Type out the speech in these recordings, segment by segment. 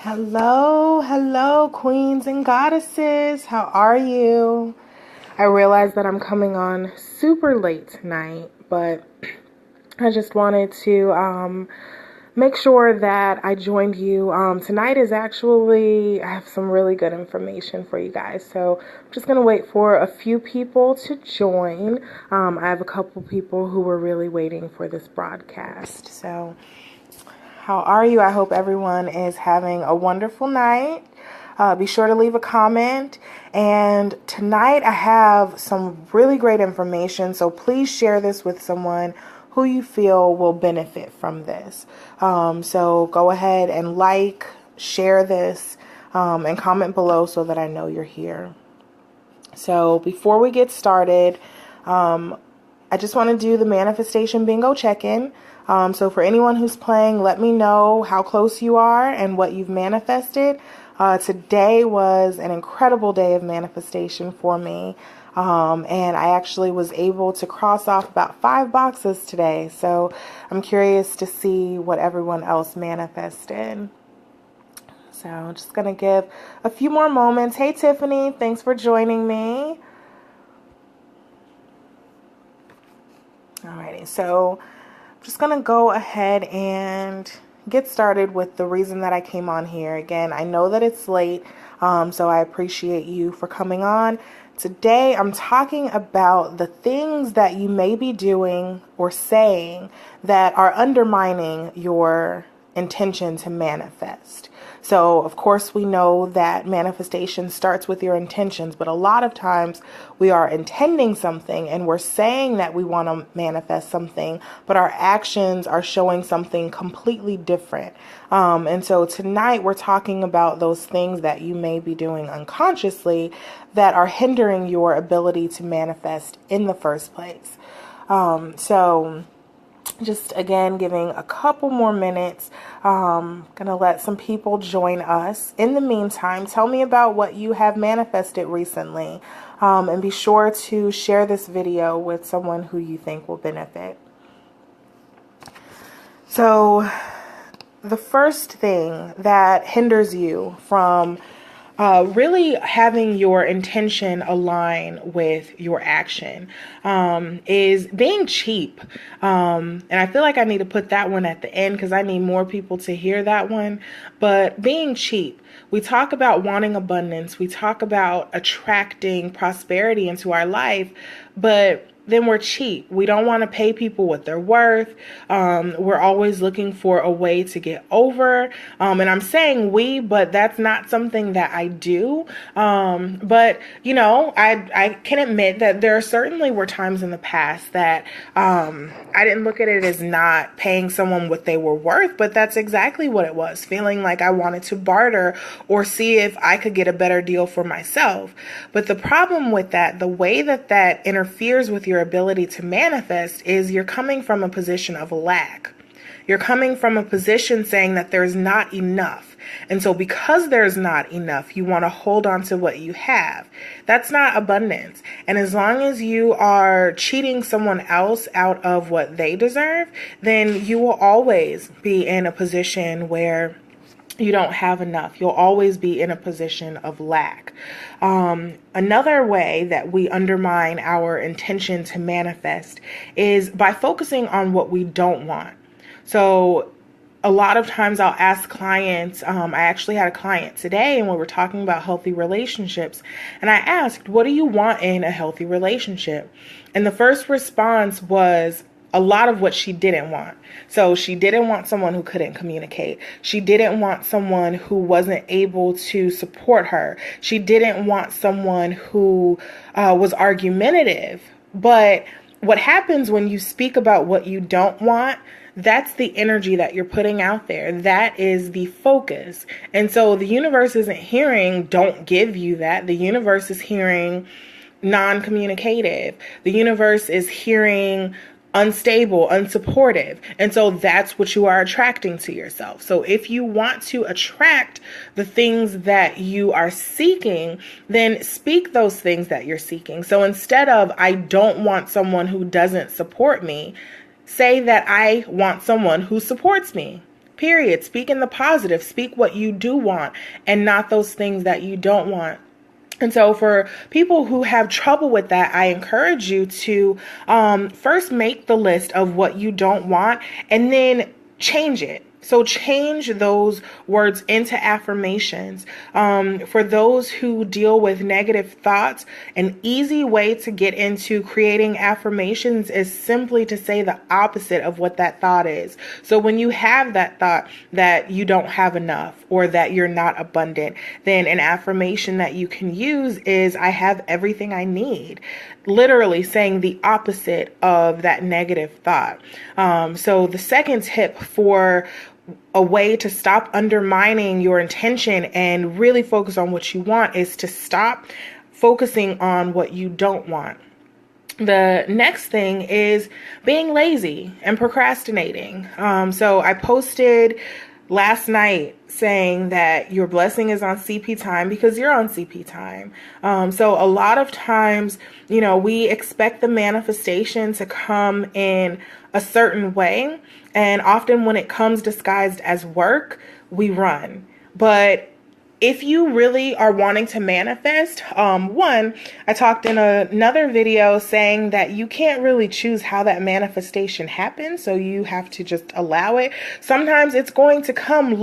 Hello, hello, queens and goddesses. How are you? I realize that I'm coming on super late tonight, but I just wanted to make sure that I joined you. Tonight is actually, I have some really good information for you guys. So I'm just going to wait for a few people to join. I have a couple people who were really waiting for this broadcast. So how are you? I hope everyone is having a wonderful night. Be sure to leave a comment. And tonight I have some really great information, so please share this with someone who you feel will benefit from this. So go ahead and share this, and comment below so that I know you're here. So before we get started, I just want to do the manifestation bingo check-in. So for anyone who's playing, let me know how close you are and what you've manifested. Today was an incredible day of manifestation for me. And I actually was able to cross off about 5 boxes today. So I'm curious to see what everyone else manifested. So I'm just going to give a few more moments. Hey, Tiffany, thanks for joining me. Alrighty, so I'm just going to go ahead and get started with the reason that I came on here. Again, I know that it's late, so I appreciate you for coming on. Today, I'm talking about the things that you may be doing or saying that are undermining your intention to manifest. So, of course, we know that manifestation starts with your intentions, but a lot of times we are intending something and we're saying that we want to manifest something, but our actions are showing something completely different. And so tonight we're talking about those things that you may be doing unconsciously that are hindering your ability to manifest in the first place. So just again, giving a couple more minutes. Gonna let some people join us. In the meantime, tell me about what you have manifested recently. And be sure to share this video with someone who you think will benefit. So the first thing that hinders you from really having your intention align with your action is being cheap. And I feel like I need to put that one at the end because I need more people to hear that one. But being cheap. We talk about wanting abundance. We talk about attracting prosperity into our life, but then we're cheap. We don't want to pay people what they're worth. We're always looking for a way to get over. And I'm saying we, but that's not something that I do. But, you know, I can admit that there certainly were times in the past that I didn't look at it as not paying someone what they were worth, but that's exactly what it was. Feeling like I wanted to barter or see if I could get a better deal for myself. But the problem with that, the way that that interferes with your ability to manifest is you're coming from a position of lack. You're coming from a position saying that there's not enough. And so because there's not enough, you want to hold on to what you have. That's not abundance. And as long as you are cheating someone else out of what they deserve, then you will always be in a position where you don't have enough. You'll always be in a position of lack. Another way that we undermine our intention to manifest is by focusing on what we don't want. So a lot of times I'll ask clients, I actually had a client today and we were talking about healthy relationships. And I asked, what do you want in a healthy relationship? And the first response was a lot of what she didn't want. So she didn't want someone who couldn't communicate. She didn't want someone who wasn't able to support her. She didn't want someone who was argumentative. But what happens when you speak about what you don't want, that's the energy that you're putting out there. That is the focus. And so the universe isn't hearing, don't give you that. The universe is hearing non-communicative. The universe is hearing unstable, unsupportive. And so that's what you are attracting to yourself. So if you want to attract the things that you are seeking, then speak those things that you're seeking. So instead of, I don't want someone who doesn't support me, say that I want someone who supports me. period. Speak in the positive. Speak what you do want and not those things that you don't want. And so for people who have trouble with that, I encourage you to first make the list of what you don't want and then change it. So change those words into affirmations. For those who deal with negative thoughts, an easy way to get into creating affirmations is simply to say the opposite of what that thought is. So when you have that thought that you don't have enough or that you're not abundant, then an affirmation that you can use is, I have everything I need. Literally saying the opposite of that negative thought. So the second tip for a way to stop undermining your intention and really focus on what you want is to stop focusing on what you don't want. The next thing is being lazy and procrastinating. So I posted last night saying that your blessing is on CP time because you're on CP time. So a lot of times, we expect the manifestation to come in a certain way. And often when it comes disguised as work, we run. But if you really are wanting to manifest, I talked in another video saying that you can't really choose how that manifestation happens. So you have to just allow it. Sometimes it's going to come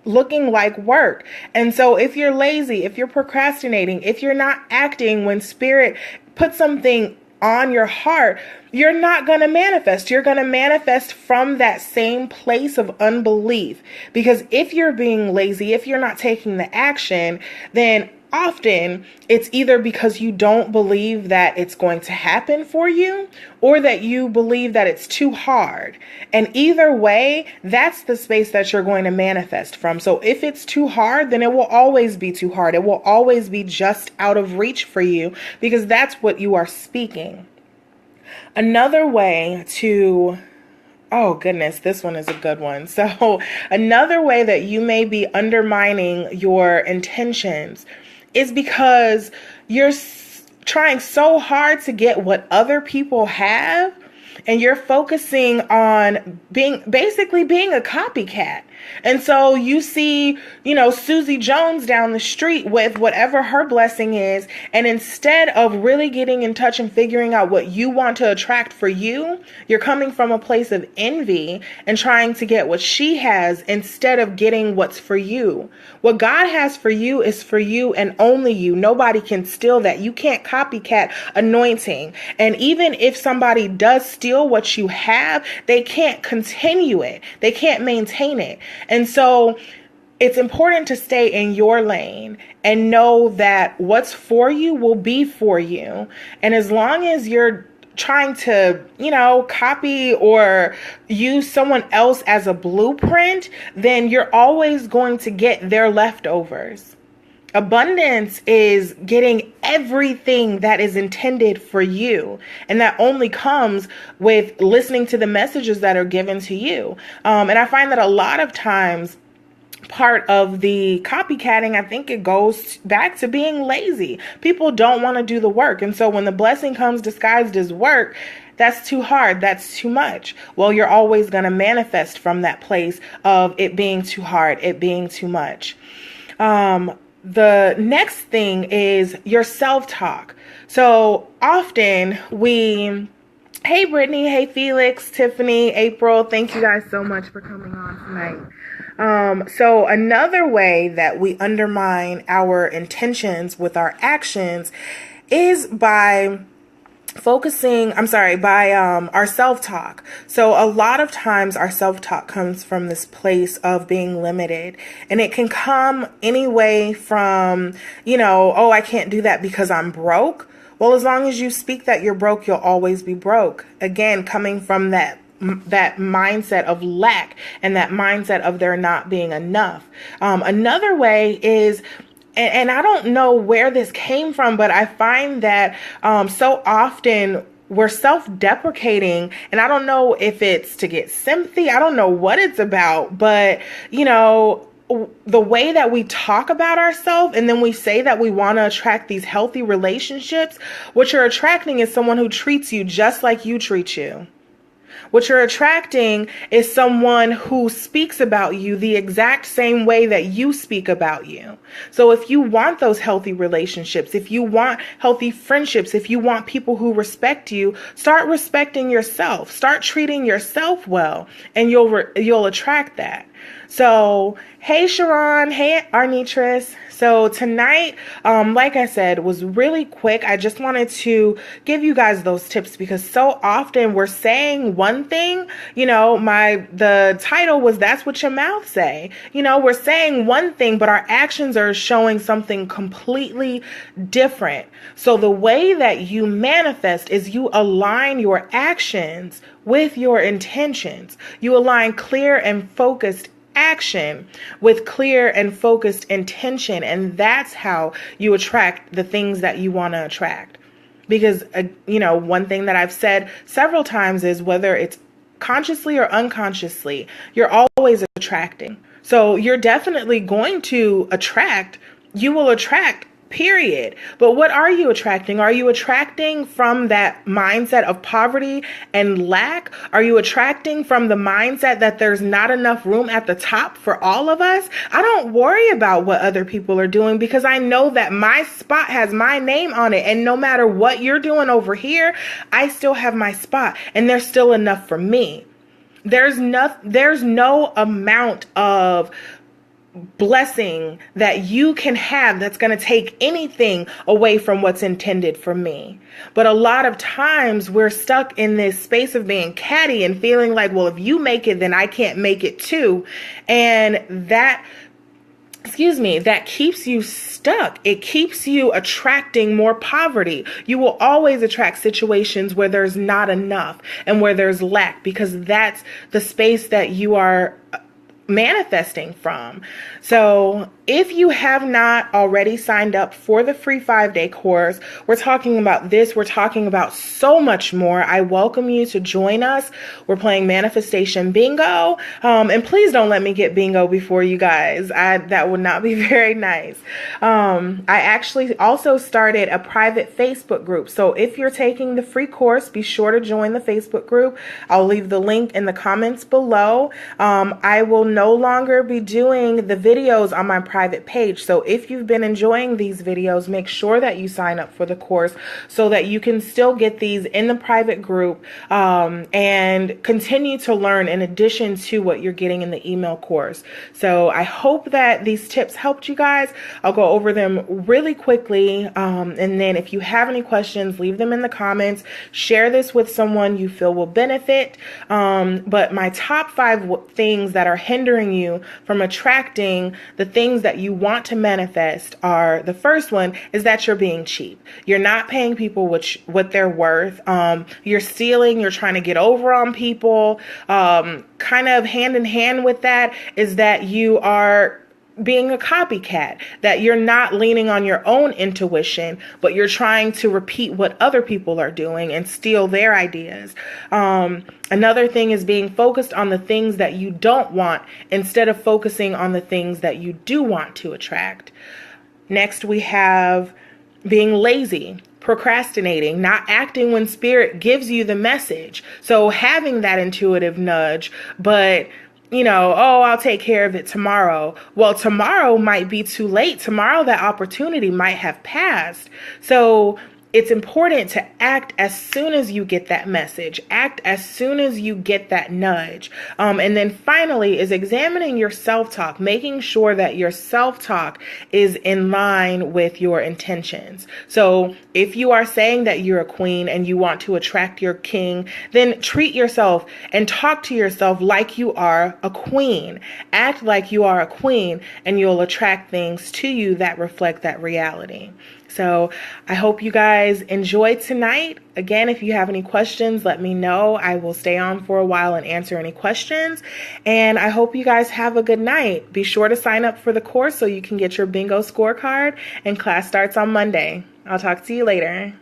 looking like work. And so if you're lazy, if you're procrastinating, if you're not acting when spirit puts something on your heart, you're not going to manifest. You're going to manifest from that same place of unbelief. Because if you're being lazy, if you're not taking the action, then often it's either because you don't believe that it's going to happen for you or that you believe that it's too hard. And either way, that's the space that you're going to manifest from. So if it's too hard, then it will always be too hard. It will always be just out of reach for you because that's what you are speaking. Another way to Oh, goodness, this one is a good one. So another way that you may be undermining your intentions is because you're trying so hard to get what other people have, and you're focusing on basically being a copycat. And so you see, Susie Jones down the street with whatever her blessing is. And instead of really getting in touch and figuring out what you want to attract for you, you're coming from a place of envy and trying to get what she has instead of getting what's for you. What God has for you is for you and only you. Nobody can steal that. You can't copycat anointing. And even if somebody does steal what you have, they can't continue it. They can't maintain it. And so it's important to stay in your lane and know that what's for you will be for you. And as long as you're trying to, copy or use someone else as a blueprint, then you're always going to get their leftovers. Abundance is getting everything that is intended for you. And that only comes with listening to the messages that are given to you. And I find that a lot of times, part of the copycatting, I think it goes back to being lazy. People don't want to do the work. And so when the blessing comes disguised as work, that's too hard. That's too much. Well, you're always going to manifest from that place of it being too hard, it being too much. The next thing is your self-talk. So often hey Brittany, hey Felix, Tiffany, April, thank you guys so much for coming on tonight. So another way that we undermine our intentions with our actions is by our self-talk. So a lot of times our self-talk comes from this place of being limited, and it can come anyway from, I can't do that because I'm broke. Well, as long as you speak that you're broke, you'll always be broke. Again, coming from that mindset of lack and that mindset of there not being enough. Another way is, and I don't know where this came from, but I find that so often we're self-deprecating, and I don't know if it's to get sympathy. I don't know what it's about, but, the way that we talk about ourselves and then we say that we want to attract these healthy relationships, what you're attracting is someone who treats you just like you treat you. What you're attracting is someone who speaks about you the exact same way that you speak about you. So if you want those healthy relationships, if you want healthy friendships, if you want people who respect you, start respecting yourself. Start treating yourself well, and you'll attract that. So, hey Sharon, hey Arnitris. So tonight, like I said, was really quick. I just wanted to give you guys those tips because so often we're saying one thing, the title was That's What Your Mouth Say. We're saying one thing, but our actions are showing something completely different. So the way that you manifest is you align your actions with your intentions. You align clear and focused action with clear and focused intention, and that's how you attract the things that you want to attract. Because one thing that I've said several times is whether it's consciously or unconsciously, you're always attracting. So you're definitely going to attract. You will attract, period. But what are you attracting? Are you attracting from that mindset of poverty and lack? Are you attracting from the mindset that there's not enough room at the top for all of us? I don't worry about what other people are doing because I know that my spot has my name on it. And no matter what you're doing over here, I still have my spot and there's still enough for me. There's no amount of blessing that you can have that's going to take anything away from what's intended for me. But a lot of times we're stuck in this space of being catty and feeling like, well, if you make it, then I can't make it too. And that keeps you stuck. It keeps you attracting more poverty. You will always attract situations where there's not enough and where there's lack because that's the space that you are manifesting from. So if you have not already signed up for the free 5-day course, we're talking about this. We're talking about so much more. I welcome you to join us. We're playing manifestation bingo. And please don't let me get bingo before you guys. That would not be very nice. I actually also started a private Facebook group. So if you're taking the free course, be sure to join the Facebook group. I'll leave the link in the comments below. I will no longer be doing the videos on my private page. So if you've been enjoying these videos, make sure that you sign up for the course so that you can still get these in the private group and continue to learn in addition to what you're getting in the email course. So I hope that these tips helped you guys. I'll go over them really quickly. And then if you have any questions, leave them in the comments. Share this with someone you feel will benefit. But my top 5 things that are hindering you from attracting the things that you want to manifest are, the first one is that you're being cheap. You're not paying people what they're worth. You're stealing. You're trying to get over on people. Kind of hand in hand with that is that you are being a copycat, that you're not leaning on your own intuition, but you're trying to repeat what other people are doing and steal their ideas. Another thing is being focused on the things that you don't want instead of focusing on the things that you do want to attract. Next, we have being lazy, procrastinating, not acting when spirit gives you the message. So having that intuitive nudge, but I'll take care of it tomorrow. Well, tomorrow might be too late. Tomorrow, that opportunity might have passed. So it's important to act as soon as you get that message. Act as soon as you get that nudge. And then finally is examining your self-talk, making sure that your self-talk is in line with your intentions. So if you are saying that you're a queen and you want to attract your king, then treat yourself and talk to yourself like you are a queen. Act like you are a queen and you'll attract things to you that reflect that reality. So I hope you guys enjoyed tonight. Again, if you have any questions, let me know. I will stay on for a while and answer any questions. And I hope you guys have a good night. Be sure to sign up for the course so you can get your bingo scorecard, and class starts on Monday. I'll talk to you later.